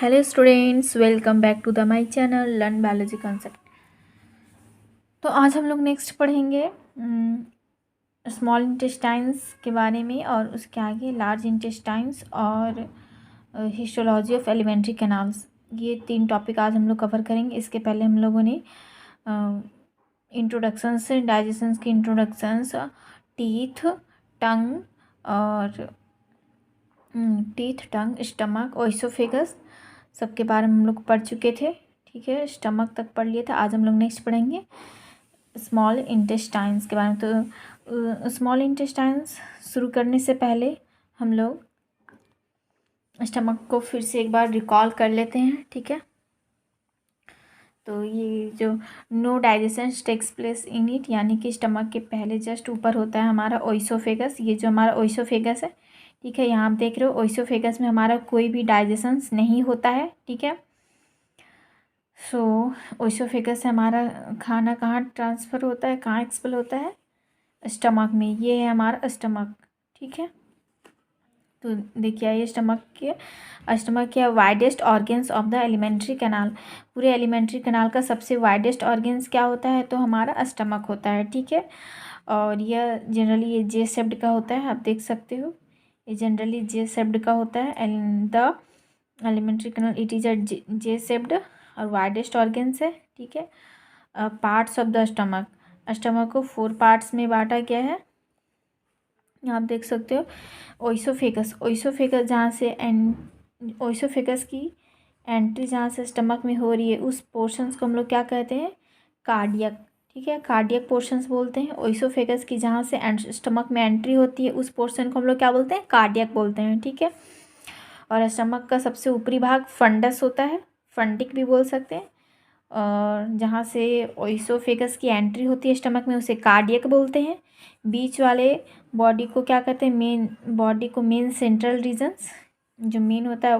Hello students, welcome back to the my channel learn biology concept. तो आज हम लोग नेक्स्ट पढ़ेंगे स्मॉल इंटेस्टाइन्स के बारे में और उसके आगे लार्ज इंटेस्टाइन्स और हिस्टोलॉजी ऑफ एलिमेंट्री कैनाल्स। ये 3 टॉपिक आज हम लोग कवर करेंगे। इसके पहले हम लोगों ने इंट्रोडक्शंस डाइजेशंस की इंट्रोडक्शंस, टीथ, टंग और टंग, स्टमक, ओइसोफेगस सबके बारे में हम लोग पढ़ चुके थे। ठीक है, स्टमक तक पढ़ लिए थे। आज हम लोग नेक्स्ट पढ़ेंगे स्मॉल इंटेस्टाइन्स के बारे में। तो स्मॉल इंटेस्टाइन्स शुरू करने से पहले हम लोग स्टमक को फिर से एक बार रिकॉल कर लेते हैं। ठीक है, तो ये जो no digestion takes place in it, यानी कि स्टमक के पहले जस्ट ऊपर होता है हमारा ओइसोफेगस। ये जो हमारा ओइसोफेगस है, ठीक है, यहाँ आप देख रहे हो ओइसोफेगस में हमारा कोई भी डाइजेशन नहीं होता है। ठीक है, सो ओइसोफेगस से हमारा खाना कहाँ ट्रांसफ़र होता है, कहाँ एक्सपेल होता है? स्टमक में। ये है हमारा स्टमक। ठीक है, तो देखिए ये स्टमक के widest organs of the alimentary canal. पूरे एलिमेंट्री कैनाल का सबसे वाइडेस्ट ऑर्गेन्स क्या होता है? तो हमारा स्टमक होता है। ठीक है, और यह जनरली ये जे शेप्ड का होता है। आप देख सकते हो ये जनरली जे शेप्ड का होता है। And the alimentary canal it is a J shaped और वाइडेस्ट ऑर्गेन्स है। ठीक है, पार्ट्स ऑफ द स्टमक को 4 पार्ट्स में बांटा गया है। आप देख सकते हो ओइसोफेगस जहाँ से ओइसोफेगस की एंट्री जहाँ से स्टमक में हो रही है, उस पोर्शंस को हम लोग क्या कहते हैं? कार्डियक। ठीक है, कार्डियक पोर्शंस बोलते हैं। ओइसोफेगस की जहाँ से स्टमक में एंट्री होती है, उस पोर्शन को हम लोग क्या बोलते हैं? कार्डियक बोलते हैं। ठीक है, और स्टमक का सबसे ऊपरी भाग फंडस होता है, फंडिक भी बोल सकते हैं। और जहाँ से ओइसोफेगस की एंट्री होती है स्टमक में, उसे कार्डियक बोलते हैं। बीच वाले बॉडी को क्या कहते हैं? मेन सेंट्रल रीजन्स, जो मेन होता है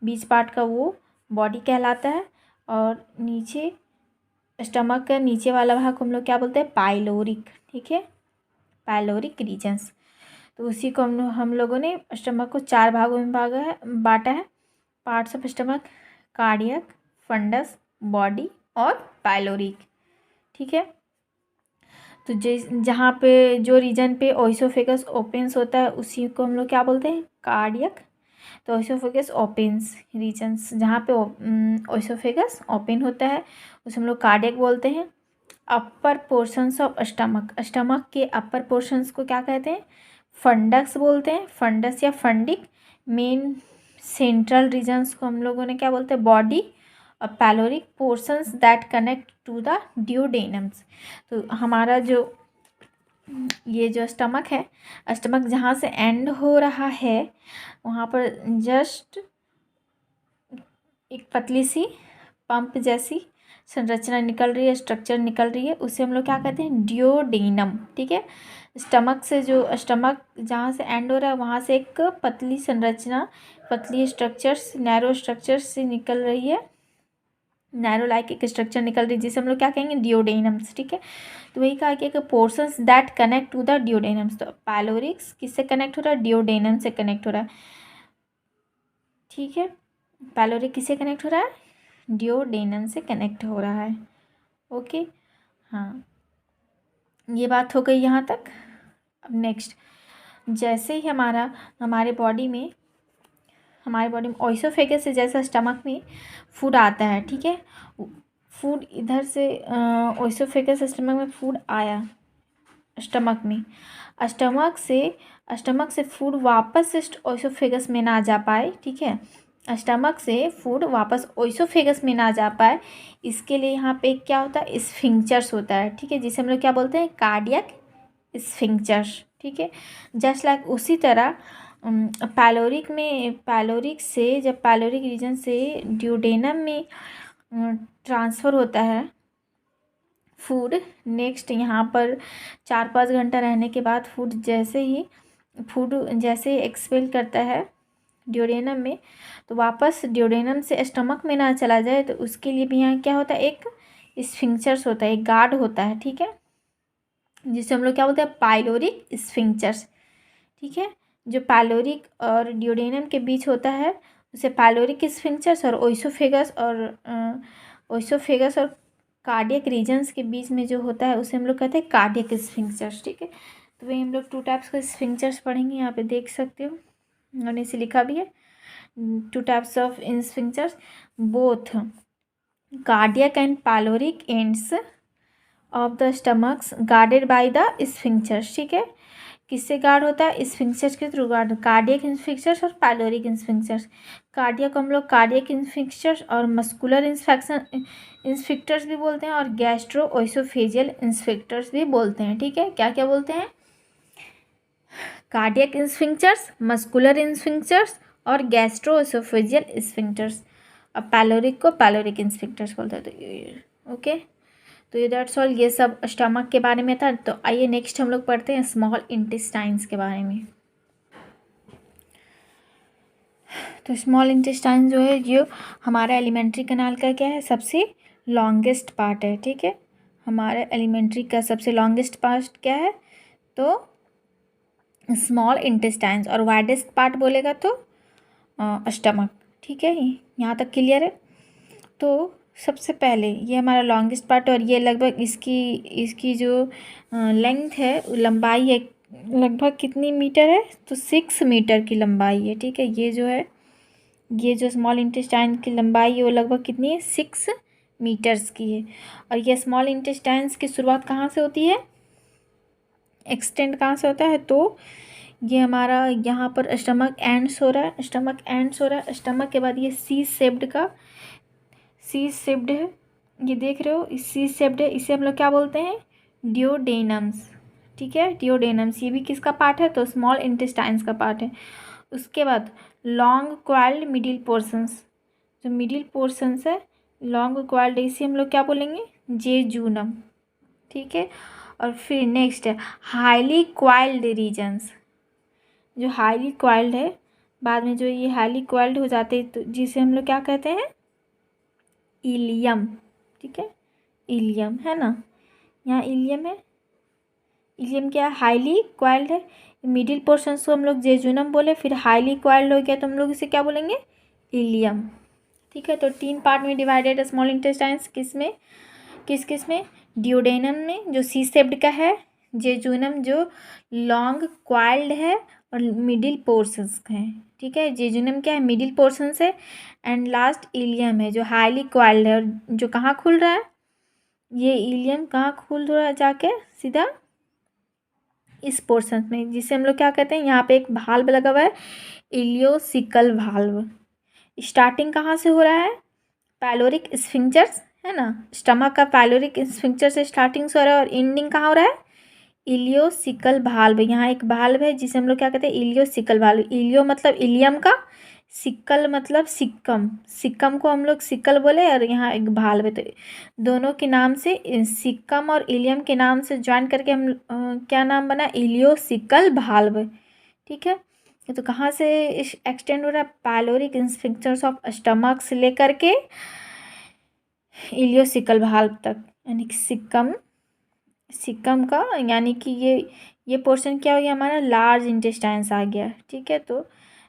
बीच पार्ट का, वो बॉडी कहलाता है। और नीचे स्टमक का नीचे वाला भाग को हम लोग क्या बोलते हैं? पाइलोरिक। ठीक है, पाइलोरिक रीजन्स। तो उसी को हम लोगों ने स्टमक को 4 भागों में बांटा है। Parts of stomach: cardiac, fundus, body और पाइलोरिक। ठीक है, तो जहाँ पे जो रीजन पे ओइसोफेगस ओपेंस होता है, उसी को हम लोग क्या बोलते हैं? कार्डियक। तो ओइसोफेगस ओपेंस रीजन्स, जहाँ पे ओइसोफेगस ओपन होता है, उसे हम लोग कार्डियक बोलते हैं। अपर पोर्शंस ऑफ स्टमक के अपर पोर्शंस को क्या कहते हैं? फंडक्स बोलते हैं, फंडस या फंडिक। मेन सेंट्रल रीजन्स को हम लोगों ने क्या बोलते हैं? बॉडी। और pyloric portions that connect to the duodenums. तो हमारा जो ये जो स्टमक है, स्टमक जहाँ से एंड हो रहा है, वहाँ पर जस्ट एक पतली सी पंप जैसी संरचना निकल रही है, स्ट्रक्चर निकल रही है, उसे हम लोग क्या कहते हैं? ड्यूडेनम। ठीक है, स्टमक से जो स्टमक जहाँ से एंड हो रहा है, वहाँ से एक पतली संरचना, पतली स्ट्रक्चर्स, नैरो स्ट्रक्चर्स से निकल रही है, नैरो लाइक एक स्ट्रक्चर निकल रही है, जिसे हम लोग क्या कहेंगे? ड्यूडेनम्स। ठीक है, तो वही कहा कि portions that connect to the duodenums. तो पाइलोरिक्स किससे कनेक्ट हो रहा है? ड्यूडेनम से कनेक्ट हो रहा है। ठीक है, पाइलोरिक किससे कनेक्ट हो रहा है? ड्यूडेनम से कनेक्ट हो रहा है। ओके, हाँ, ये बात हो गई यहाँ तक। अब नेक्स्ट, जैसे ही हमारे बॉडी में ओइसोफेगस से जैसा स्टमक में फूड आता है, ठीक है, फूड इधर से ओइसोफेगस स्टमक में फूड आया, स्टमक से फूड वापस ओइसोफेगस में ना जा पाए। ठीक है, स्टमक से फूड वापस ओइसोफेगस में ना जा पाए, इसके लिए यहाँ पे क्या होता है? स्फिंक्चर्स होता है। ठीक है, जिसे हम लोग क्या बोलते हैं? कार्डियक स्फिंक्चर्स। ठीक है, जस्ट लाइक उसी तरह पैलोरिक से, जब पैलोरिक रीजन से ड्यूडेनम में ट्रांसफ़र होता है फूड, नेक्स्ट यहाँ पर 4-5 घंटा रहने के बाद फूड जैसे ही एक्सपेल करता है ड्यूडेनम में, तो वापस ड्यूडेनम से स्टमक में ना चला जाए, तो उसके लिए भी यहाँ क्या होता है? एक स्फिंक्चर्स होता है, एक गार्ड होता है। ठीक है, जिसे हम लोग क्या बोलते हैं? पाइलोरिक स्फिंक्चर्स। ठीक है, जो पाइलोरिक और ड्यूडेनम के बीच होता है, उसे पाइलोरिक स्फिंक्टर्स और ओइसोफेगस और कार्डियक रीजन्स के बीच में जो होता है उसे हम लोग कहते हैं कार्डियक स्फिंक्टर्स। ठीक है, तो वही हम लोग 2 टाइप्स के स्फिंक्टर्स पढ़ेंगे। यहाँ पे देख सकते हो मैंने इसे लिखा भी है, 2 types of sphincters both cardiac and pyloric ends of the stomachs guarded by the sphincters. ठीक है, किससे गार्ड होता है? स्फिंक्टर्स के थ्रू गार्ड, कार्डियक स्फिंक्टर्स और पाइलोरिक स्फिंक्टर्स। कार्डियक हम लोग कार्डियक स्फिंक्टर्स और मस्कुलर स्फिंक्टर्स भी बोलते हैं और गैस्ट्रो ओइसोफेजियल स्फिंक्टर्स भी बोलते हैं। ठीक है, क्या क्या बोलते हैं? कार्डियक स्फिंक्टर्स, मस्कुलर स्फिंक्टर्स और गैस्ट्रो ओइसोफेजियल स्फिंक्टर्स। और पाइलोरिक को पाइलोरिक स्फिंक्टर्स बोलते हैं। तो ओके, तो ये दैट्स ऑल, ये सब स्टमक के बारे में था। तो आइए नेक्स्ट हम लोग पढ़ते हैं स्मॉल इंटेस्टाइन्स के बारे में। तो स्मॉल इंटेस्टाइन जो है ये हमारा एलिमेंट्री कैनाल का क्या है? सबसे लॉन्गेस्ट पार्ट है। ठीक है, हमारा एलिमेंट्री का सबसे लॉन्गेस्ट पार्ट क्या है? तो स्मॉल इंटेस्टाइन्स। और वाइडेस्ट पार्ट बोलेगा तो स्टमक। ठीक है, यहाँ तक क्लियर है। तो सबसे पहले ये हमारा लॉन्गेस्ट पार्ट और ये लगभग इसकी जो लेंथ है, लंबाई है, लगभग कितनी मीटर है? तो 6 मीटर की लंबाई है। ठीक है, ये जो है, ये जो स्मॉल इंटेस्टाइन की लंबाई है वो लगभग कितनी है? 6 मीटर्स की है। और ये स्मॉल इंटेस्टाइन्स की शुरुआत कहाँ से होती है? एक्सटेंड कहाँ से होता है? तो ये हमारा यहाँ पर स्टमक एंड्स हो रहा है, स्टमक एंड्स हो रहा है। स्टमक के बाद ये सी शेप्ड है, ये देख रहे हो, सी शेप्ड है। इसे हम लोग क्या बोलते हैं? डियोडेनम्स। ठीक है, डियोडेनम्स ये भी किसका पार्ट है? तो स्मॉल इंटेस्टाइन्स का पार्ट है। उसके बाद लॉन्ग क्वाइल्ड मिडिल पोर्शंस, जो मिडिल पोर्शंस है लॉन्ग क्वाइल्ड, इसे हम लोग क्या बोलेंगे? जेजूनम। ठीक है, और फिर नेक्स्ट है हाईली क्वाइल्ड रीजन्स, जो हाईली क्वाइल्ड है, बाद में जो ये हाईली क्वाइल्ड हो जाते हैं तो जिसे हम लोग क्या कहते हैं? इलियम। ठीक है, इलियम है ना, यहाँ इलियम है। इलियम क्या है? हाईली क्वाइल्ड है। मिडिल पोर्शन को हम लोग जेजुनम बोले, फिर हाईली क्वाइल्ड हो गया तो हम लोग इसे क्या बोलेंगे? इलियम। ठीक है, तो 3 पार्ट में डिवाइडेड स्मॉल इंटेस्टाइन्स, किस में? डियोडेनम में जो सी शेप्ड का है, जेजुनम जो लॉन्ग क्वाइल्ड है और मिडिल पोर्शंस का है। ठीक है, जेजुनम क्या है? मिडिल पोर्शन से, एंड लास्ट इलियम है जो हाईली क्वाइल्ड है और जो कहाँ खुल रहा है? ये इलियम कहाँ खुल रहा है? जाके सीधा इस पोर्शन में, जिसे हम लोग क्या कहते हैं? यहाँ पे एक भाल्व लगा हुआ है, इलियोसिकल भाल्व। स्टार्टिंग कहाँ से हो रहा है? पाइलोरिक स्फिंक्टर्स है ना, स्टमक का पाइलोरिक स्फिंक्टर से स्टार्टिंग से हो रहा है और एंडिंग कहाँ हो रहा है? Ileocaecal valve. यहाँ एक भाल्व है जिसे हम लोग क्या कहते हैं? Ileocaecal valve. इलियो मतलब इलियम का, सिक्कल मतलब सिक्कम, सिक्कम को हम लोग सिक्कल बोले, और यहाँ एक भाल्व है। तो दोनों के नाम से, सिक्कम और इलियम के नाम से ज्वाइन करके हम क्या नाम बना? Ileocaecal valve. ठीक है, तो कहाँ से एक्सटेंड हो रहा है? पाइलोरिक स्फिंक्टर्स ऑफ स्टमक से लेकर के इलियोसिकल भाल्व तक, यानी कि सिक्कम का, यानी कि ये पोर्शन क्या हो गया? हमारा लार्ज इंटेस्टाइन्स आ गया। ठीक है, तो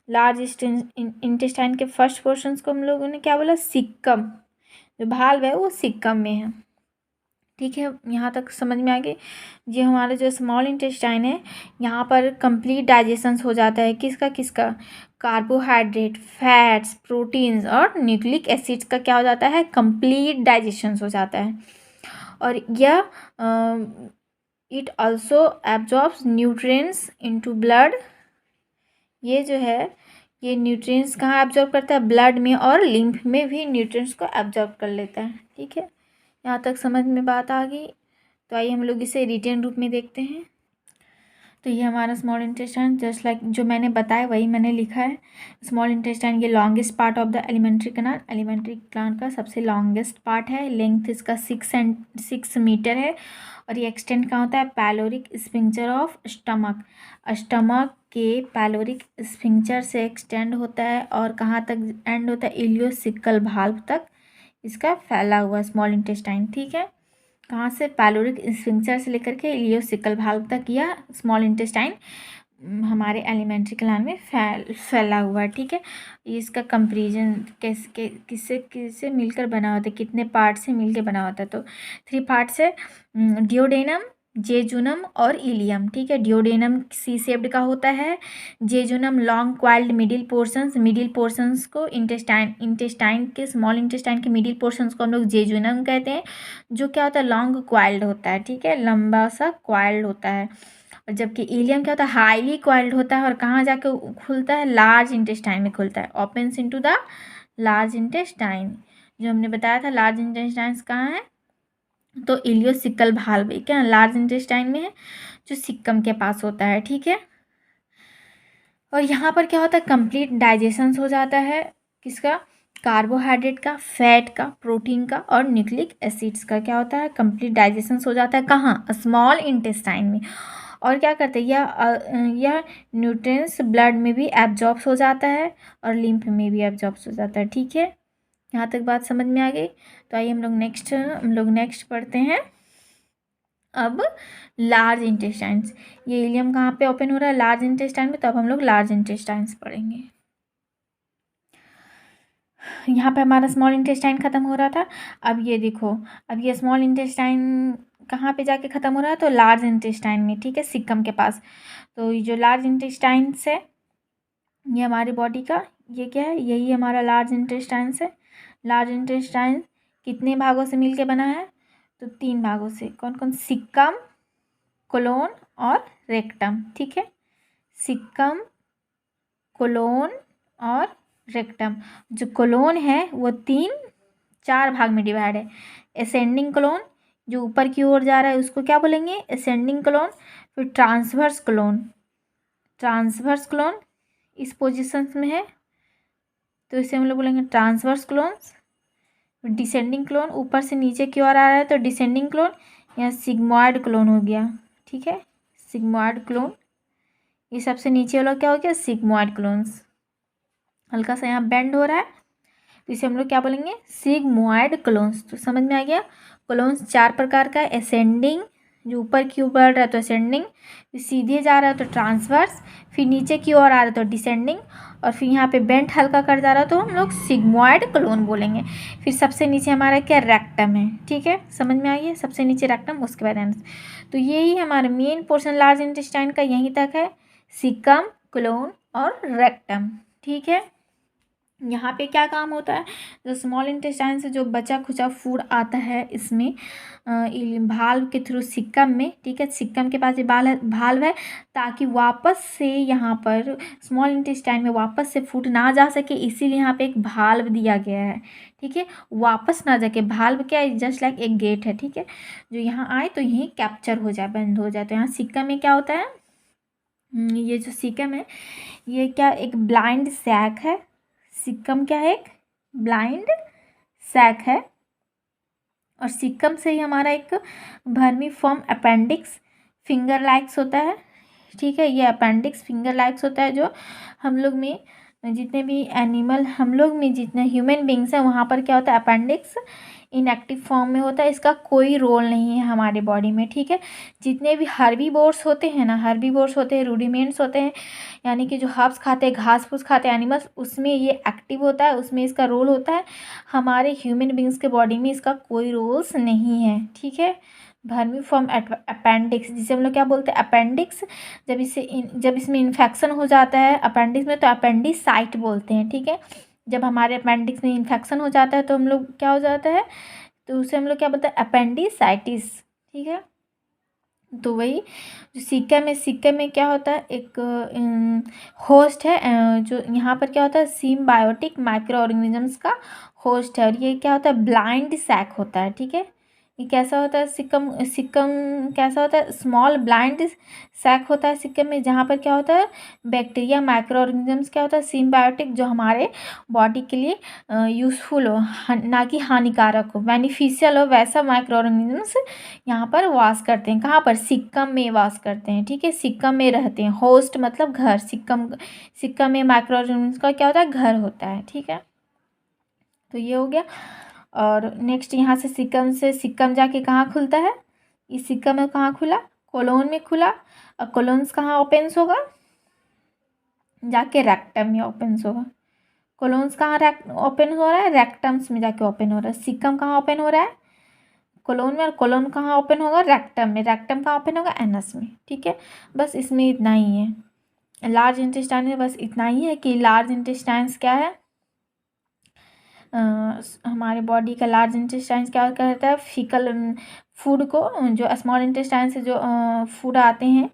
लार्ज इंटेस्टाइन के फर्स्ट पोर्शंस को हम लोगों ने क्या बोला? सिक्कम। जो भाल्व है वो सिक्कम में है। ठीक है, यहाँ तक समझ में आ गई। ये हमारा जो स्मॉल इंटेस्टाइन है, यहाँ पर कंप्लीट डाइजेशन हो जाता है। किसका? कार्बोहाइड्रेट, फैट्स, प्रोटीन्स और न्यूक्लिक एसिड्स का क्या हो जाता है? कंप्लीट डाइजेशन हो जाता है। और यह it also absorbs nutrients into blood. ये जो है, ये न्यूट्रिएंट्स कहाँ एब्जॉर्ब करता है? ब्लड में, और लिम्फ में भी न्यूट्रिएंट्स को एब्जॉर्ब कर लेता है। ठीक है, यहाँ तक समझ में बात आ गई। तो आइए हम लोग इसे रिटेन रूप में देखते हैं। तो ये हमारा स्मॉल इंटेस्टाइन, जस्ट लाइक जो मैंने बताया वही मैंने लिखा है। स्मॉल इंटेस्टाइन ये longest part of the alimentary canal, elementary canal का सबसे लॉन्गेस्ट पार्ट है। लेंथ इसका 6 मीटर है। और ये एक्सटेंड कहाँ होता है? पाइलोरिक स्फिंक्टर ऑफ स्टमक के पाइलोरिक स्फिंक्टर से एक्सटेंड होता है और कहाँ तक एंड होता है? इलियोसिकल भाल्व तक इसका फैला हुआ स्मॉल इंटेस्टाइन। ठीक है, कहाँ से? पाइलोरिक स्फिंक्टर से लेकर के इलियोसिकल भाल्व तक यह स्मॉल इंटेस्टाइन हमारे एलिमेंट्री ग्लैंड में फैला हुआ है, ठीक है। इसका कंपेरिजन किससे किससे मिलकर बना होता है, कितने पार्ट से मिलकर बना होता है, तो 3 पार्ट्स है, डिओडेनम, जेजुनम और इलियम, ठीक है। डिओडेनम सी शेप्ड का होता है, jejunum long coiled middle portions को इंटेस्टाइन के स्मॉल इंटेस्टाइन के मिडिल पोर्शंस को हम लोग जेजुनम कहते हैं, जो क्या होता है लॉन्ग क्वाइल्ड होता है, ठीक है, लंबा सा क्वाइल्ड होता है। और जबकि इलियम क्या होता है हाईली क्वाइल्ड होता है और कहाँ जाके खुलता है, लार्ज इंटेस्टाइन में खुलता है, opens into the large intestine. जो हमने बताया था लार्ज इंटेस्टाइन कहाँ है, तो इलियोसिकल भाल्व क्या लार्ज इंटेस्टाइन में है, जो सिक्कम के पास होता है, ठीक है। और यहाँ पर क्या होता है कंप्लीट डाइजेशन हो जाता है, किसका, कार्बोहाइड्रेट का, फैट का, प्रोटीन का और न्यूक्लिक एसिड्स का क्या होता है कंप्लीट डाइजेशन हो जाता है, कहाँ, स्मॉल इंटेस्टाइन में। और क्या करते हैं यह न्यूट्रिएंट्स ब्लड में भी एब्जॉर्ब हो जाता है और लिम्फ में भी एब्जॉर्ब हो जाता है, ठीक है। यहाँ तक बात समझ में आ गई। तो आइए हम लोग नेक्स्ट पढ़ते हैं अब लार्ज इंटेस्टाइन्स। ये इलियम कहाँ पे ओपन हो रहा है, लार्ज इंटेस्टाइन में, तो अब हम लोग लार्ज इंटेस्टाइन्स पढ़ेंगे। यहाँ पे हमारा स्मॉल इंटेस्टाइन खत्म हो रहा था, अब ये देखो, अब ये स्मॉल इंटेस्टाइन कहाँ पे जाके ख़त्म हो रहा है, तो लार्ज इंटेस्टाइन में, ठीक है, सिक्कम के पास। तो ये जो लार्ज इंटेस्टाइन्स है ये हमारी बॉडी का ये क्या है, यही हमारा लार्ज इंटेस्टाइन्स है। लार्ज इंटेस्टाइन कितने भागों से मिलके बना है, तो 3 भागों से, कौन कौन, सिक्कम, कोलोन और रेक्टम, ठीक है। सिक्कम, कोलोन और रेक्टम। जो कोलोन है वो 4 भाग में डिवाइड है। असेंडिंग कोलोन जो ऊपर की ओर जा रहा है उसको क्या बोलेंगे, असेंडिंग कोलोन। फिर ट्रांसवर्स कोलोन इस पोजीशन में है तो इसे हम लोग बोलेंगे ट्रांसवर्स कोलोन्स। डिसेंडिंग कोलोन ऊपर से नीचे की ओर आ रहा है तो डिसेंडिंग कोलोन, यहाँ सिग्मॉइड कोलोन हो गया, ठीक है, सिग्मॉइड कोलोन। ये सबसे नीचे वाला क्या हो गया, सिग्मॉइड कोलोन्स। हल्का सा यहाँ बेंड हो रहा है तो इसे हम लोग क्या बोलेंगे, सिग्मॉइड कोलोन्स। तो समझ में आ गया। कोलोन्स 4 प्रकार का है, असेंडिंग जो ऊपर की ओर बढ़ रहा है तो असेंडिंग, फिर सीधे जा रहा है तो ट्रांसवर्स, फिर नीचे की ओर आ रहा है तो डिसेंडिंग, और फिर यहाँ पे बेंट हल्का कर जा रहा है तो हम लोग सिग्मॉइड कोलोन बोलेंगे। फिर सबसे नीचे हमारा क्या, रेक्टम है, ठीक है, समझ में आई है, सबसे नीचे रेक्टम, उसके बाद एंड। तो यही हमारा मेन पोर्शन लार्ज इंटेस्टाइन का यहीं तक है, सिक्कम, कोलोन और रेक्टम, ठीक है। यहाँ पे क्या काम होता है, जो स्मॉल इंटेस्टाइन से जो बचा खुचा फूड आता है इसमें भाल्व के थ्रू सिक्कम में, ठीक है, सिक्कम के पास ये भाल्व है ताकि वापस से यहाँ पर स्मॉल इंटेस्टाइन में वापस से फूड ना जा सके, इसीलिए यहाँ पे एक भाल्व दिया गया है, ठीक है, वापस ना जाके। भाल्व क्या है, जस्ट लाइक एक गेट है, ठीक है, जो यहाँ आए तो यहीं कैप्चर हो जाए, बंद हो जाए। तो यहाँ सिक्कम में क्या होता है, ये जो सिक्कम है ये क्या एक ब्लाइंड सैक है। सिक्कम क्या है, एक ब्लाइंड सैक है, और सिक्कम से ही हमारा एक वर्मीफॉर्म अपेंडिक्स फिंगर लाइक्स होता है, ठीक है। ये अपेंडिक्स फिंगर लाइक्स होता है जो हम लोग में जितने भी एनिमल, हम लोग में जितने ह्यूमन बींग्स हैं वहाँ पर क्या होता है, अपेंडिक्स इनएक्टिव फॉर्म में होता है, इसका कोई रोल नहीं है हमारे बॉडी में, ठीक है। जितने भी हर्बीवोर्स होते हैं ना, हर्बीवोर्स होते हैं, रूडिमेंट्स होते हैं, यानी कि जो हर्ब्स खाते हैं, घास फूस खाते हैं एनिमल्स, उसमें ये एक्टिव होता है, उसमें इसका रोल होता है। हमारे ह्यूमन बींग्स के बॉडी में इसका कोई रोल्स नहीं है, ठीक है। वर्मीफॉर्म अपेंडिक्स जिसे हम लोग क्या बोलते हैं, अपेंडिक्स। जब इसमें इन्फेक्शन हो जाता है अपेंडिक्स में तो अपेंडिसाइट बोलते हैं, ठीक है। जब हमारे अपेंडिक्स में इन्फेक्शन हो जाता है तो हम लोग क्या हो जाता है, तो उसे हम लोग क्या बोलते हैं, अपेंडिसाइटिस, ठीक है। तो वही जो सिक्कम में क्या होता है, एक होस्ट है, जो यहाँ पर क्या होता है, सिम्बायोटिक माइक्रो ऑर्गेनिजम्स का होस्ट है, और ये क्या होता है, ब्लाइंड सैक होता है, ठीक है। ये कैसा होता है, सिक्कम कैसा होता है, स्मॉल ब्लाइंड सैक होता है सिक्कम में, जहाँ पर क्या होता है, बैक्टीरिया माइक्रो ऑर्गेनिजम्स क्या होता है, सिम्बायोटिक जो हमारे बॉडी के लिए यूज़फुल हो, ना कि हानिकारक हो, बेनिफिशियल हो, वैसा माइक्रो ऑर्गेनिजम्स यहाँ पर वास करते हैं। कहाँ पर, सिक्कम में वास करते हैं, ठीक है, सिक्कम में रहते हैं। होस्ट मतलब घर, सिक्कम में माइक्रो ऑर्गेनिजम्स का क्या होता है, घर होता है, ठीक है। तो ये हो गया। और नेक्स्ट यहाँ से सिक्कम जाके कहाँ खुलता है, इस सिक्कम में कहाँ खुला, कोलोन में खुला, और कोलोन्स कहाँ ओपन्स होगा, जाके रेक्टम में ओपन होगा। कोलोन्स कहाँ ओपन हो रहा है? रेक्टम्स में जाके ओपन हो रहा है। सीकम कहाँ ओपन हो रहा है? कोलोन में। और कोलोन कहाँ ओपन होगा? रेक्टम में। रेक्टम कहाँ ओपन होगा? एनस में। ठीक है, बस इसमें इतना ही है। लार्ज इंटेस्टाइन में बस इतना ही है कि लार्ज इंटेस्टाइन्स क्या है, हमारे बॉडी का लार्ज इंटेस्टाइन्स क्या करता है? फीकल फूड को, जो स्मॉल इंटेस्टाइन से जो फूड आते हैं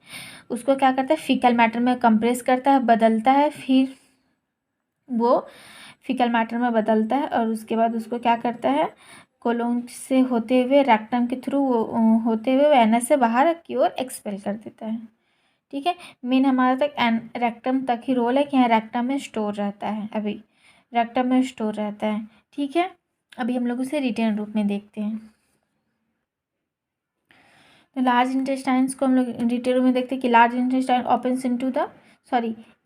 उसको क्या करता है? फीकल मैटर में कंप्रेस करता है, बदलता है, फिर वो फीकल मैटर में बदलता है और उसके बाद उसको क्या करता है? कोलोन से होते हुए रेक्टम के थ्रू होते हुए एनस से बाहर की ओर एक्सपेल कर देता है। ठीक है, मेन हमारा तक रेक्टम तक ही रोल है कि यहाँ रेक्टम में स्टोर रहता है, अभी रेक्टम में स्टोर रहता है। ठीक है, अभी हम लोग उसे रिटेन रूप में देखते हैं। तो लार्ज इंटेस्टाइन्स को हम लोग रिटेन रूप में देखते हैं कि large intestine opens into the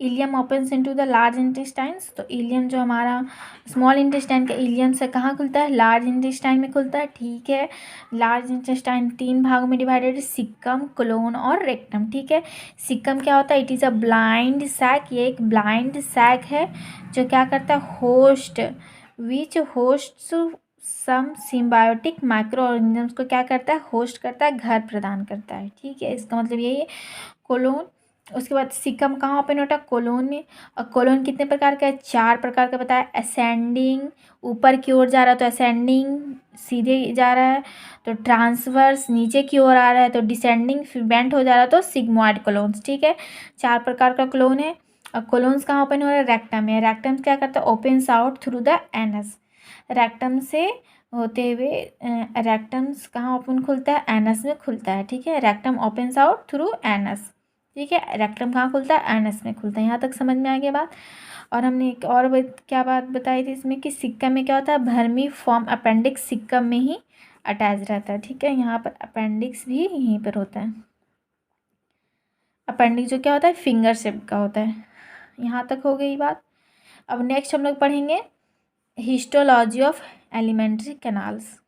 ilium opens into the large intestines. तो इलियम जो हमारा स्मॉल इंटेस्टाइन का इलियम से कहाँ खुलता है? लार्ज इंटेस्टाइन में खुलता है। ठीक है, लार्ज इंटेस्टाइन 3 भागों में डिवाइडेड है, सिक्कम, कोलोन और रेक्टम। ठीक है, सिक्कम क्या होता है? It is a blind sac. ये एक ब्लाइंड सैक है जो क्या करता है? Host which hosts some symbiotic microorganisms को क्या करता है? होस्ट करता है, घर प्रदान करता है। ठीक है, इसका मतलब यही है। कोलोन, उसके बाद सिकम कहाँ ओपन होता है? कोलोन में। और कोलोन कितने प्रकार का है? 4 प्रकार का बताया। असेंडिंग, ऊपर की ओर जा रहा है तो असेंडिंग, सीधे जा रहा है तो ट्रांसवर्स, नीचे की ओर आ रहा है तो डिसेंडिंग, फिर बेंट हो जा रहा है तो सिग्मोइड कोलोन्स। ठीक है, 4 प्रकार का कोलोन है। और कोलोन्स कहाँ ओपन हो रहा है? रेक्टम में। रेक्टम क्या करता है? Opens out through the anus. Rectum से होते हुए रेक्टम्स कहाँ ओपन खुलता है? एनस में खुलता है। ठीक है, rectum opens out through anus. ठीक है, रेक्टम कहाँ खुलता है? एनस में खुलता है। यहाँ तक समझ में आ गया बात। और हमने एक और क्या बात बताई थी इसमें कि सिक्कम में क्या होता है? भर्मी फॉर्म अपेंडिक्स सिक्कम में ही अटैच रहता है। ठीक है, यहाँ पर अपेंडिक्स भी यहीं पर होता है। अपेंडिक्स जो क्या होता है? फिंगर शेप का होता है। यहाँ तक हो गई बात। अब नेक्स्ट हम लोग पढ़ेंगे हिस्टोलॉजी ऑफ एलिमेंट्री कैनाल्स।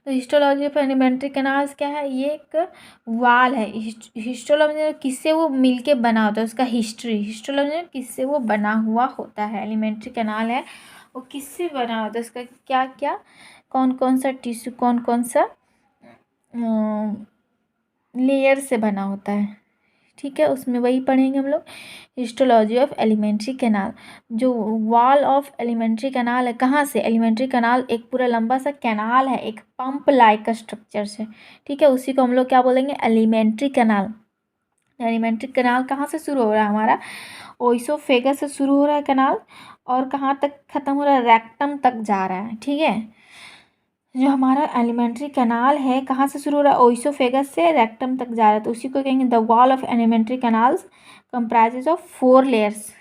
तो हिस्टोलॉजी ऑफ एलिमेंट्री कैनाल्स क्या है? ये एक वाल है। हिस्टोलॉजी किससे वो मिलके बना होता है, उसका हिस्टोलॉजी किससे वो बना हुआ होता है? एलिमेंट्री कैनाल है वो किससे बना होता है, उसका क्या क्या, कौन कौन सा टिश्यू, कौन कौन सा लेयर से बना होता है। ठीक है, उसमें वही पढ़ेंगे हम लोग, हिस्टोलॉजी ऑफ एलिमेंट्री कैनाल। जो वॉल ऑफ एलिमेंट्री कैनाल है, कहाँ से? एलिमेंट्री कैनाल एक पूरा लंबा सा कैनाल है, एक पंप लाइक स्ट्रक्चर से। ठीक है, उसी को हम लोग क्या बोलेंगे? Alimentary canal. एलिमेंट्री कैनाल कहाँ से शुरू हो रहा है? हमारा ओइसोफेगस से शुरू हो रहा है कैनाल, और कहाँ तक ख़त्म हो रहा है? रेक्टम तक जा रहा है। ठीक है, जो हमारा एलिमेंट्री कैनाल है कहाँ से शुरू हो रहा है? ओइसोफेगस से रेक्टम तक जा रहा है, तो उसी को कहेंगे the wall of alimentary canals comprises of 4 layers.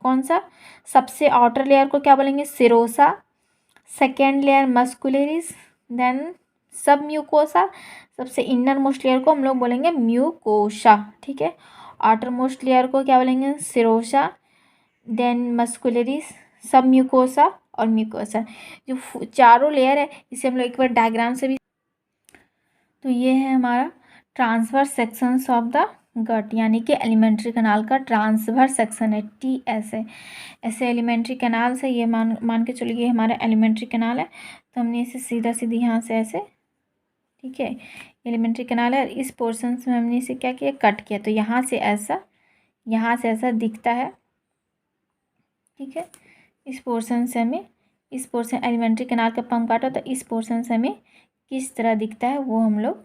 कौन सा? सबसे आउटर लेयर को क्या बोलेंगे? Serosa. Second layer muscularis, then submucosa. सबसे इनर मोस्ट लेयर को हम लोग बोलेंगे म्यूकोशा। ठीक है, आउटर मोस्ट लेयर को क्या बोलेंगे? Serosa, then muscularis, submucosa और म्यूकोसा। जो चारों लेयर है इसे हम लोग एक बार डायग्राम से भी, तो ये है हमारा transverse sections of the gut, यानी कि एलिमेंट्री कैनाल का ट्रांसवर्स सेक्शन है, TS है। ऐसे एलिमेंट्री कैनाल से ये मान के चलिए हमारा एलिमेंट्री कैनाल है, तो हमने इसे सीधा सीधी यहाँ से ऐसे, ठीक है, एलिमेंट्री कैनाल है। इस पोर्शन में हमने इसे क्या किया? कट किया, तो यहाँ से ऐसा दिखता है। ठीक है, इस पोर्शन से हमें, इस पोर्शन एलिमेंट्री कैनाल का पंप काटा, तो इस पोर्शन से हमें किस तरह दिखता है वो हम लोग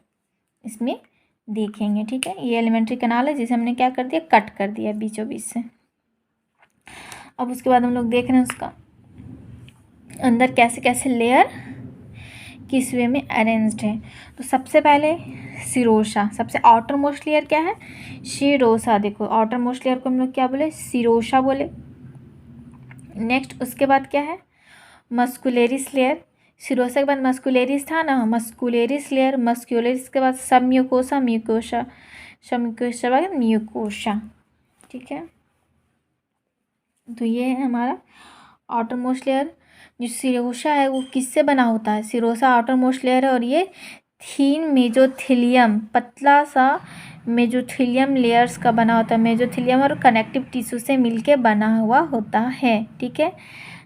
इसमें देखेंगे। ठीक है, ये एलिमेंट्री कैनाल है जिसे हमने क्या कर दिया? कट कर दिया बीचों बीच से। अब उसके बाद हम लोग देख रहे हैं उसका अंदर कैसे कैसे लेयर किस वे में अरेंज्ड है। तो सबसे पहले सिरोसा, सबसे आउटर मोस्ट लेयर क्या है? सिरोसा। देखो आउटर मोस्ट लेयर को हम लोग क्या बोले? सिरोसा बोले। नेक्स्ट उसके बाद क्या है? मस्कुलेरिस लेयर। सिरोसा के बाद मस्कुलेरिस था ना, मस्कुलेरिस लेयर। मस्कुलेरिस के बाद सब म्यूकोसा, म्यूकोसा, सब म्यूकोसा बाद म्यूकोसा। ठीक है, तो ये है हमारा आउटर मोस्ट लेयर। जो सिरोसा है वो किससे बना होता है? सिरोसा आउटर मोस्ट लेयर है और ये थीन मेजोथेलियम, पतला सा मेजोथेलियम लेयर्स का बना होता है। मेजोथेलियम और कनेक्टिव टिश्यू से मिलके बना हुआ होता है। ठीक है,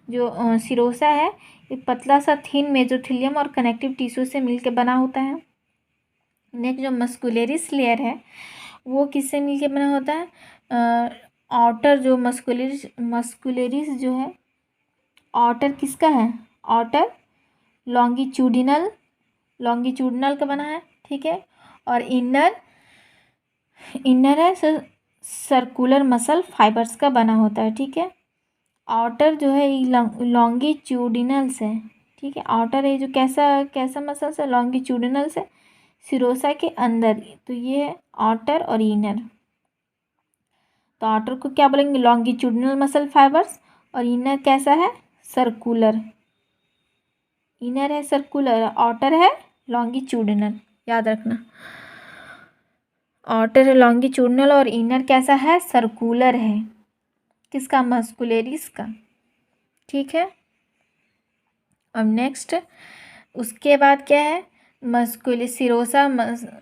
जो सिरोसा है ये पतला सा थीन मेजोथेलियम और कनेक्टिव टिश्यू से मिलके बना होता है। नेक्स्ट जो मस्कुलरिस लेयर है वो किससे मिलके बना होता है? आउटर जो मस्कुलरिस जो है, आउटर किसका है? आउटर लॉन्गिट्यूडिनल का बना है। ठीक है, और इनर है सर्कुलर मसल फाइबर्स का बना होता है। ठीक है, आउटर जो है लॉन्गिट्यूडिनल से, ठीक है, आउटर है जो कैसा मसल है? लॉन्गिट्यूडिनल से सिरोसा के अंदर, तो ये है आउटर और इनर। तो आउटर को क्या बोलेंगे? लॉन्गिट्यूडिनल मसल फाइबर्स, और इनर कैसा है? सर्कुलर। इनर है सर्कुलर, आउटर है लॉन्गिट्यूडिनल, याद रखना। आउटर है लॉन्गिट्यूडिनल और इनर कैसा है? सर्कुलर है। किसका? मस्कुलरिस का। ठीक है, अब नेक्स्ट उसके बाद क्या है? सिरोसा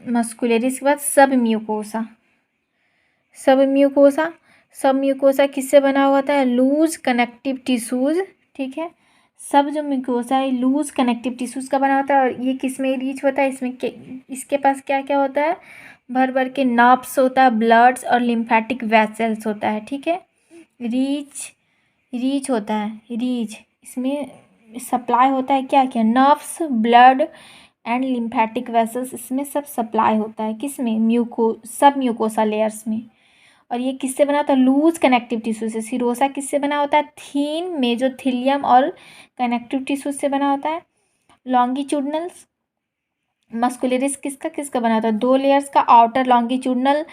मस्कुलरिस के बाद सब म्यूकोसा किससे बना हुआ था? Loose connective tissues. ठीक है, सब जो म्यूकोसा है लूज कनेक्टिव टिश्यूज का बना होता है। और ये किस में रीच होता है? इसके पास क्या क्या होता है? भर भर के नर्व्स होता है, ब्लड्स और लिम्फेटिक वेसल्स होता है। ठीक है, रीच होता है, इसमें सप्लाई होता है क्या क्या? Nerves, blood and lymphatic vessels, इसमें सब सप्लाई होता है। किस में? सब म्यूकोसा लेयर्स में। और ये किससे बना होता है? लूज कनेक्टिव टिश्यू से। सिरोसा किससे बना होता है? थीन मेजोथेलियम और कनेक्टिव टिश्यू से बना होता है। लॉन्गिट्यूडनल मस्कुलरिस किसका बना होता है? 2 लेयर्स का, आउटर लॉन्गिट्यूडनल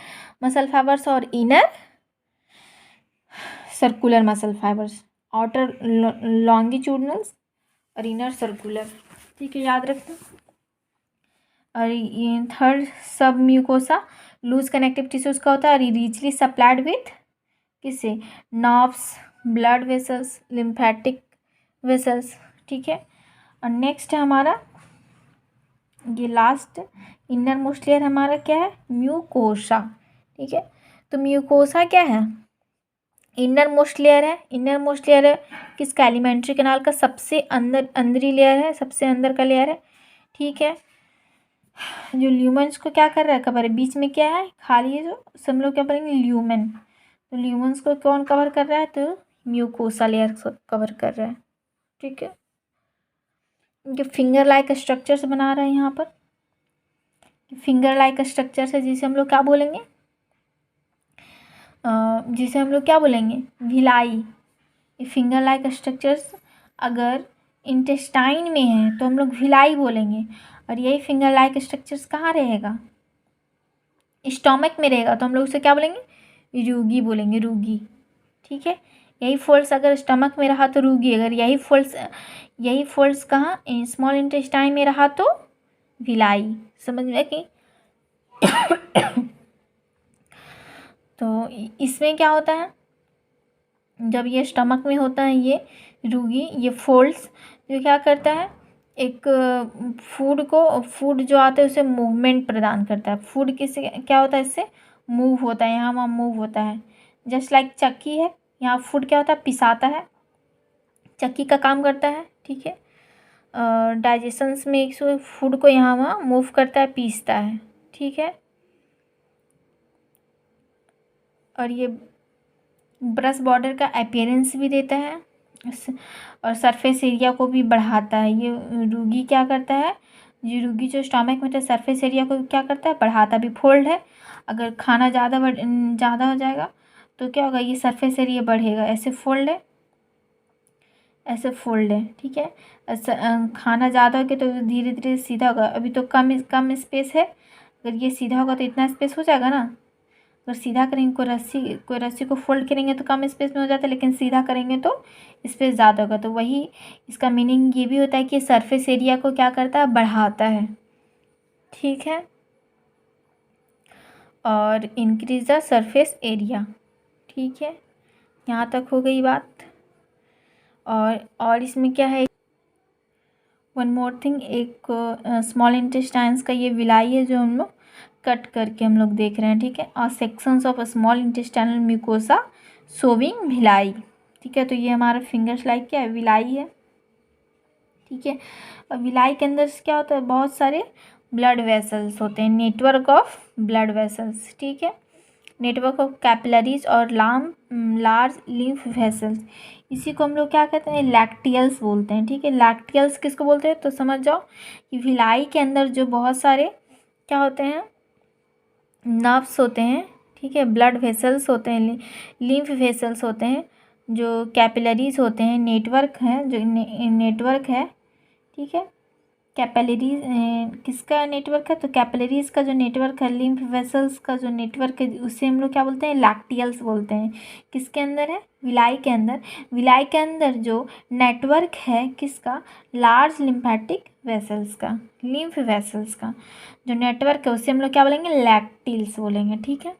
मसल फाइबर्स और inner circular muscle fibres. Outer longitudinal और इनर सर्कुलर। ठीक है, याद रखना। और ये थर्ड सब म्यूकोसा लूज कनेक्टिव टिश्यूज का होता है और रिचली सप्लाइड विथ किससे? Nerves, blood vessels, lymphatic vessels. ठीक है, और नेक्स्ट है हमारा ये लास्ट इनर मोस्ट लेयर हमारा क्या है? म्यूकोसा। ठीक है, तो म्यूकोसा क्या है? इनर मोस्ट लेयर है। इनर मोस्ट लेयर है किसका? एलिमेंट्री कैनाल का सबसे अंदरी लेयर है, सबसे अंदर का लेयर है। ठीक है, जो ल्यूमेंस को क्या कर रहा है? कवर है। बीच में क्या है? खाली है, जो सब लोग क्या बोलेंगे? ल्यूमेन। तो ल्यूमेंस को कौन कवर कर रहा है? तो म्यूकोसा लेयर कवर कर रहा है। ठीक है, इनके फिंगर लाइक स्ट्रक्चर से बना रहा है यहाँ पर। फिंगर लाइक स्ट्रक्चर से जिसे हम लोग क्या बोलेंगे? भिलाई। ये फिंगर लाइक स्ट्रक्चर्स अगर इंटेस्टाइन में है तो हम लोग भिलाई बोलेंगे। और यही फिंगर लाइक स्ट्रक्चर्स कहाँ रहेगा? स्टोमक में रहेगा, तो हम लोग उसे क्या बोलेंगे? रूगी बोलेंगे, रूगी। ठीक है, यही फोल्ड्स अगर स्टमक में रहा तो रूगी, अगर यही फोल्ड्स कहाँ? स्मॉल इंटेस्टाइन में रहा तो भिलाई। समझ में कि तो इसमें क्या होता है? जब ये स्टमक में होता है ये रूगी, ये फोल्ड्स जो क्या करता है? एक फूड जो आता है उसे मूवमेंट प्रदान करता है। फूड किससे क्या होता है? इससे मूव होता है, यहाँ वहाँ मूव होता है। जस्ट लाइक चक्की है, यहाँ फूड क्या होता है? पिसाता है, चक्की का काम करता है। ठीक है, डाइजेशंस में एक फूड को यहाँ वहाँ मूव करता है, पीसता है। ठीक है, और ये ब्रश बॉर्डर का अपीयरेंस भी देता है और सरफेस एरिया को भी बढ़ाता है। ये रूगी क्या करता है? ये रूगी जो स्टमक में सरफेस एरिया को क्या करता है? बढ़ाता भी। फोल्ड है, अगर खाना ज़्यादा हो जाएगा तो क्या होगा? ये सरफेस एरिया बढ़ेगा। ऐसे फोल्ड है, ठीक है, खाना ज़्यादा हो गया तो धीरे धीरे सीधा होगा। अभी तो कम स्पेस है, अगर ये सीधा होगा तो इतना स्पेस हो जाएगा ना। अगर सीधा करेंगे कोई रस्सी को फोल्ड करेंगे तो कम स्पेस में हो जाता है, लेकिन सीधा करेंगे तो स्पेस ज़्यादा होगा। तो वही इसका मीनिंग ये भी होता है कि सरफेस एरिया को क्या करता है? बढ़ाता है। ठीक है, और इंक्रीज द सरफेस एरिया। ठीक है, यहाँ तक हो गई बात। और इसमें क्या है? वन मोर थिंग, एक स्मॉल इंटेस्टाइन्स का ये विलाई है जो हम लोग कट करके हम लोग देख रहे हैं, ठीक है। और sections of small intestinal mucosa showing Bhilai, ठीक है। तो ये हमारा फिंगर्स लाइक क्या है, विलाई है, ठीक है। और विलाई के अंदर क्या होता है, बहुत सारे ब्लड वेसल्स होते हैं, नेटवर्क ऑफ ब्लड वेसल्स, ठीक है। नेटवर्क ऑफ कैपिलरीज और लार्ज लिम्फ वेसल्स, इसी को हम लोग क्या कहते हैं, लैक्टियल्स बोलते हैं, ठीक है। लैक्टियल्स किसको बोलते हैं, तो समझ जाओ कि विलाई के अंदर जो बहुत सारे क्या होते हैं, नर्व्स होते हैं, ठीक है, ब्लड वेसल्स होते हैं, लिम्फ वेसल्स होते हैं, जो कैपिलरीज होते हैं, नेटवर्क है, जो नेटवर्क है, ठीक है। कैपिलरीज किसका नेटवर्क है, तो कैपिलरीज का जो नेटवर्क है, लिम्फ वेसल्स का जो नेटवर्क है, उसे हम लोग क्या बोलते हैं, लैक्टियल्स बोलते हैं। किसके अंदर है, विलाई के अंदर। विलाई के अंदर जो नेटवर्क है किसका, लार्ज लिम्फेटिक वेसल्स का, लिम्फ वेसल्स का जो नेटवर्क है उसे हम लोग क्या बोलेंगे, लैक्टिल्स बोलेंगे, ठीक है।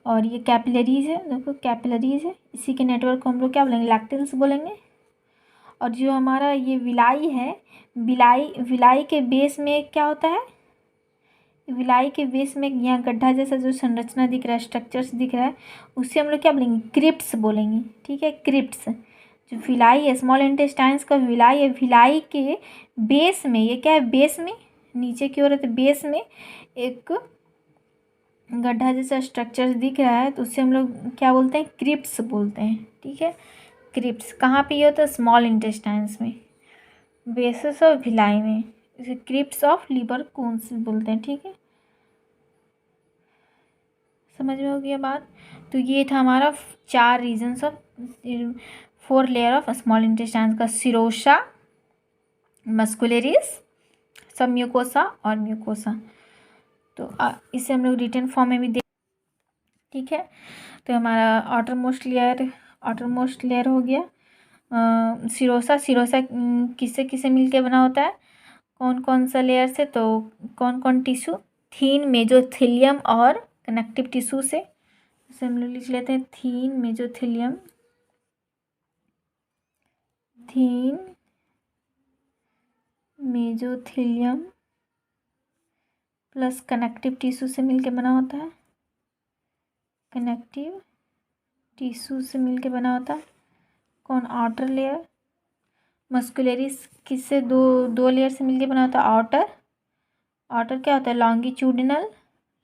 और ये कैपिलरीज है, देखो कैपिलरीज है, इसी के नेटवर्क को हम लोग क्या बोलेंगे, लैक्टिल्स बोलेंगे। और जो हमारा ये विलाई है, विलाई के बेस में क्या होता है, विलाई के बेस में यहाँ गड्ढा जैसा जो संरचना दिख रहा है, स्ट्रक्चर्स दिख रहा है, उससे हम लोग क्या बोलेंगे, क्रिप्ट्स बोलेंगे, ठीक है। क्रिप्ट्स, जो विलाई है, स्मॉल इंटेस्टाइन्स का विलाई है, विलाई के बेस में, ये क्या है, बेस में नीचे की ओर है, तो बेस में एक गड्ढा जैसा स्ट्रक्चर दिख रहा है, तो उससे हम लोग क्या बोलते हैं, क्रिप्ट्स बोलते हैं, ठीक है। क्रिप्ट्स कहाँ पे ये होता है, स्मॉल इंटेस्टाइन्स में, बेसिस ऑफ भिलाई में, इसे क्रिप्ट्स ऑफ लिवर कोन्स बोलते हैं, ठीक है। समझ में हो गया बात। तो ये था हमारा 4 regions of 4 layer of small intestines का, सिरोसा, मस्कुलरिस, सब म्यूकोसा और म्यूकोसा। तो इसे हम लोग रिटन फॉर्म में भी देख, ठीक है। तो हमारा आउटर मोस्ट लेयर हो गया सिरोसा। किससे किससे मिलके बना होता है, कौन कौन सा लेयर से, तो कौन कौन टिश्यू, थीन मेजोथेलियम और कनेक्टिव टिश्यू से, इसे हम लोग लिख लेते हैं, थीन मेजोथेलियम प्लस कनेक्टिव टिश्यू से मिलके बना होता है, कनेक्टिव टिश्यू से मिलके बना होता है। कौन, आउटर लेयर। मस्कुलरिस किससे, दो लेयर से मिलके बना होता है, आउटर क्या होता है,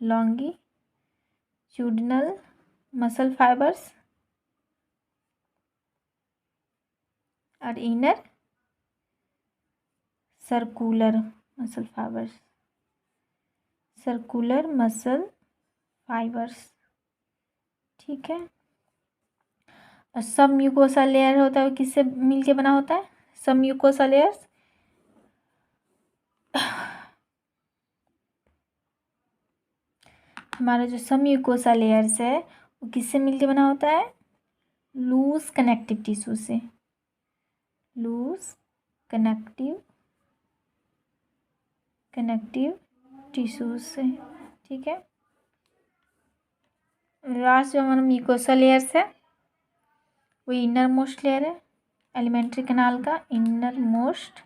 लॉन्गिट्यूडिनल मसल फाइबर्स और इनर सर्कुलर मसल फाइबर्स, ठीक है। और सब म्यूकोसा लेयर होता है, किससे मिलके बना होता है, सब म्यूकोसा लेयर्स हमारा जो सब म्यूकोसा लेयर्स है वो किससे मिलके बना होता है, लूज कनेक्टिव टिश्यू से, लूज कनेक्टिव टिश्यू से, ठीक है। लास्ट जो हमारा म्यूकोसा लेयर्स है वो इनर मोस्ट लेयर है, एलिमेंट्री कैनाल का इनर मोस्ट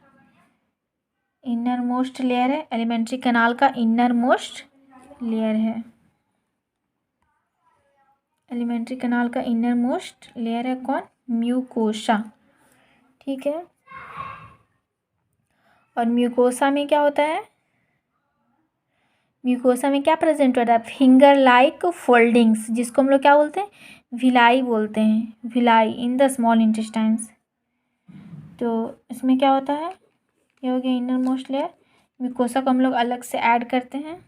लेयर है, एलिमेंट्री कैनाल का इनर मोस्ट लेयर है, एलिमेंट्री कैनाल का इनर मोस्ट लेयर है कौन, म्यूकोसा, ठीक है। और म्यूकोसा में क्या होता है, म्यूकोसा में क्या प्रेजेंट होता है, फिंगर लाइक फोल्डिंग्स, जिसको हम लोग क्या बोलते हैं, विलाई बोलते हैं, villi in the small intestines. तो इसमें क्या होता है, ये हो गया इनर मोस्ट लेयर। म्यूकोसा को हम लोग अलग से ऐड करते हैं,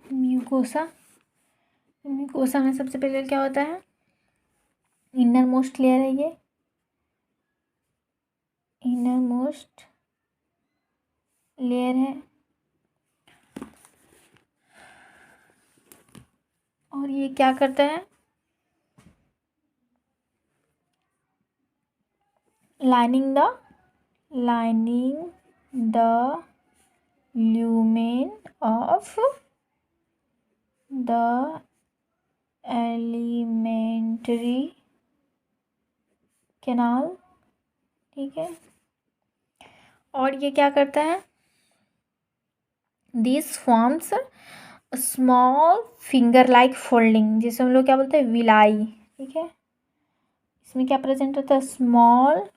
म्यूकोसा में सबसे पहले क्या होता है, इनर मोस्ट लेयर है, ये इनर मोस्ट लेयर है, और ये क्या करता है, lining the lumen of the elementary canal, ठीक है। और ये क्या करता है, this forms small finger like folding, जिसे हम लोग क्या बोलते हैं, विलाई, ठीक है। इसमें क्या प्रेजेंट होता है, small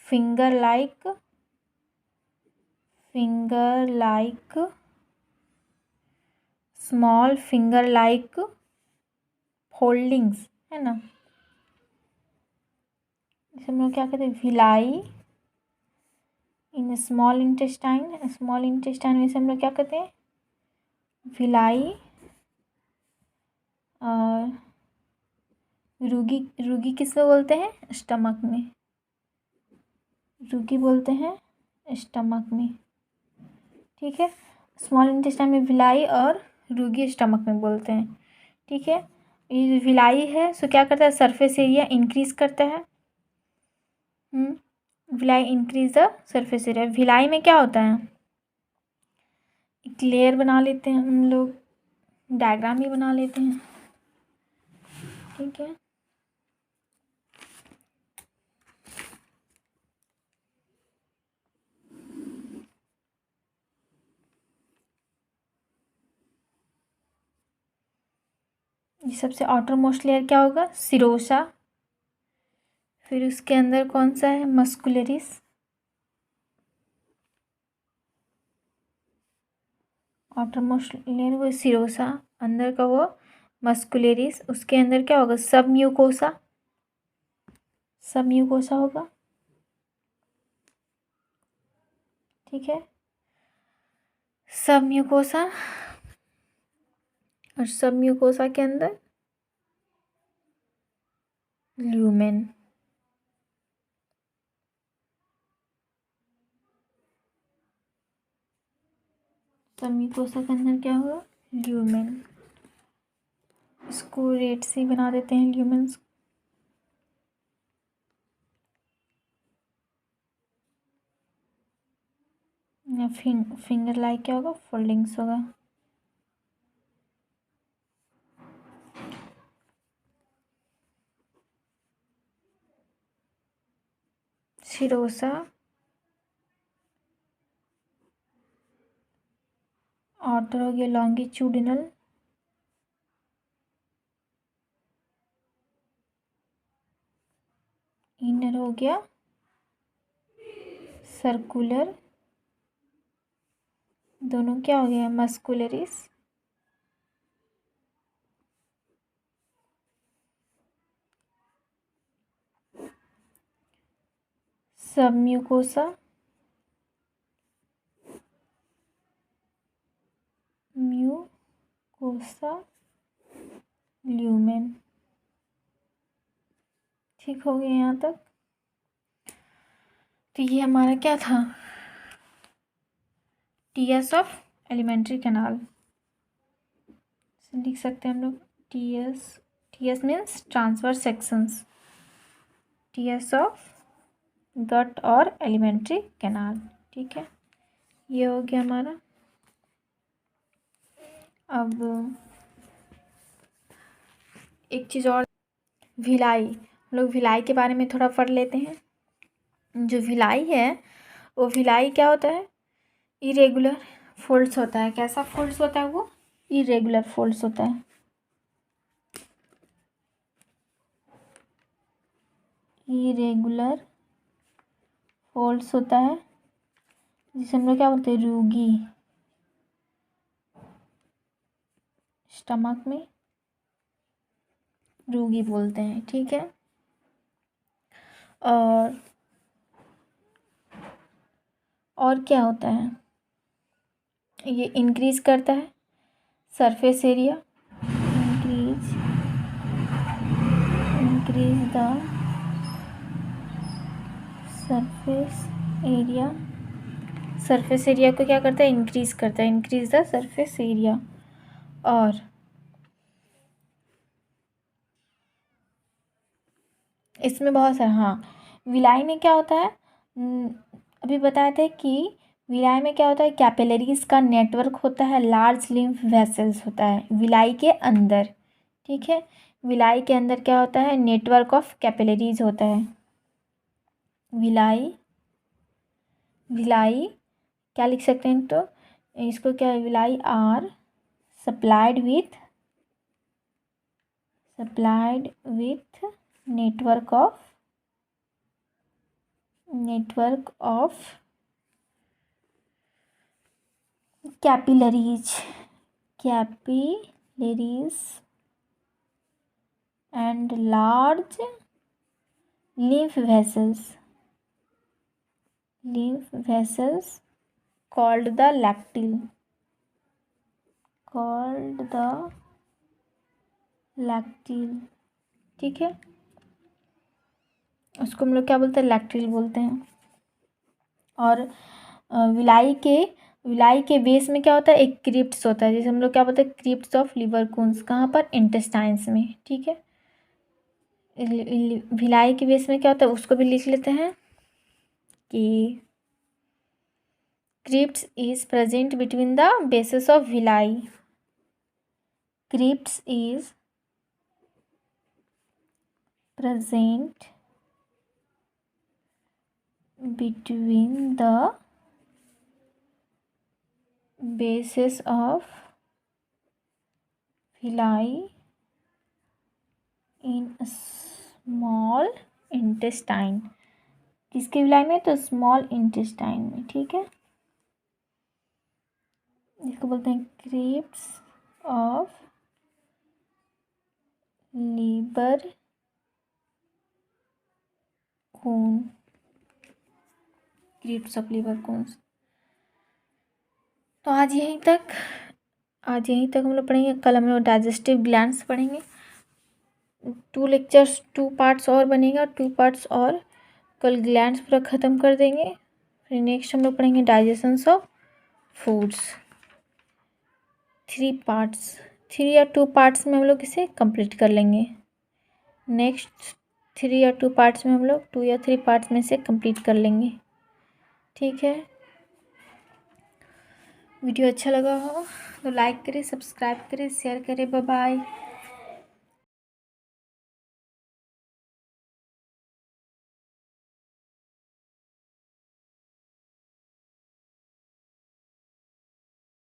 finger like small finger like foldings, है ना। इसे हम लोग क्या कहते हैं, विलाई इन स्मॉल इंटेस्टाइन में से हम लोग क्या कहते हैं, विलाई। और रूगी किसमें बोलते हैं, स्टमक में, रूगी बोलते हैं स्टमक में, ठीक है। स्मॉल इंटेस्टाइन में विलाई और रूगी स्टमक में बोलते हैं, ठीक है। ये जो विलाई है सो क्या करता है, सरफेस एरिया इंक्रीज करता है। Villi increase the surface area. Villi में क्या होता है, एक लेयर बना लेते हैं हम लोग, डायग्राम भी बना लेते हैं, ठीक है। ये सबसे आउटर मोस्ट लेयर क्या होगा, सिरोसा। फिर उसके अंदर कौन सा है, मस्कुलरिस। आउटर मोस्ट लेयर वो सिरोसा, अंदर का वो मस्कुलरिस। उसके अंदर क्या होगा, सब म्यूकोसा होगा, ठीक है। सब म्यूकोसा, और सब म्यूकोसा के अंदर ल्यूमेन, सब म्यूकोसा के अंदर क्या होगा, ल्यूमेन। इसको रेड से बना देते हैं ल्यूमेंस। या फिंगर लाइक क्या होगा, फोल्डिंग्स होगा। सिरोसा, आउटर हो गया लॉन्गिट्यूडिनल, इनर हो गया सर्कुलर, दोनों क्या हो गया, मस्कुलरिस। सब म्यूकोसा, ल्यूमेन, ठीक हो गया यहाँ तक। तो ये हमारा क्या था, टीएस ऑफ एलिमेंट्री कैनाल, लिख सकते हैं हम लोग, TS means transverse sections, TS of gut और एलिमेंट्री कैनाल, ठीक है। ये हो गया हमारा। अब एक चीज़ और, विलाई, हम लोग विलाई के बारे में थोड़ा पढ़ लेते हैं। जो विलाई है वो विलाई क्या होता है, इरेगुलर फोल्ड्स होता है। कैसा फोल्ड्स होता है वो, इरेगुलर फोल्ड्स होता है, इरेगुलर फोल्ड्स होता है, जिसे हम लोग क्या बोलते हैं, रूगी स्टमक में रूगी बोलते हैं, ठीक है। और क्या होता है, ये इंक्रीज करता है surface area, increase the surface area को क्या करता है, इंक्रीज करता है, इंक्रीज द सरफेस एरिया। और इसमें बहुत सारा, हाँ, विलाई में क्या होता है, अभी बताए थे कि विलाई में क्या होता है, कैपिलरीज का नेटवर्क होता है, लार्ज लिम्फ वेसल्स होता है विलाई के अंदर, ठीक है। विलाई के अंदर क्या होता है, नेटवर्क ऑफ कैपिलरीज होता है, विलाई, विलाई क्या लिख सकते हैं, तो इसको क्या है, villi are supplied with network of capillaries and large lymph vessels called the lacteal, ठीक है, उसको हम लोग क्या बोलते हैं, लैक्टिल बोलते हैं। और विलाई के बेस में क्या होता है, एक क्रिप्ट्स होता है, जैसे हम लोग क्या बोलते हैं, क्रिप्ट्स ऑफ लिवर कोन्स, कहाँ पर, इंटेस्टाइन्स में, ठीक है। भिलाई के बेस में क्या होता है, उसको भी लिख लेते हैं कि crypts is present between the bases of Bhilai, crypts is present between the bases of Bhilai in small intestine, किसके विलाई में, तो स्मॉल इंटेस्टाइन में, ठीक है। इसको बोलते हैं crypts of Lieberkuhn, crypts of Lieberkuhns. तो आज यहीं तक हम लोग पढ़ेंगे, कल हम लोग डाइजेस्टिव ग्लैंड्स पढ़ेंगे, 2 लेक्चर्स 2 पार्ट्स और बनेगा, 2 पार्ट्स और कल ग्लैंड्स पूरा ख़त्म कर देंगे। फिर नेक्स्ट हम लोग पढ़ेंगे डाइजेशंस ऑफ फूड्स, 3 पार्ट्स, 3 या 2 पार्ट्स में हम लोग इसे कंप्लीट कर लेंगे। नेक्स्ट 3 या 2 पार्ट्स में हम लोग 2 या 3 पार्ट्स में से कंप्लीट कर लेंगे, ठीक है। वीडियो अच्छा लगा हो तो लाइक करें, सब्सक्राइब करें, शेयर करें। Bye bye.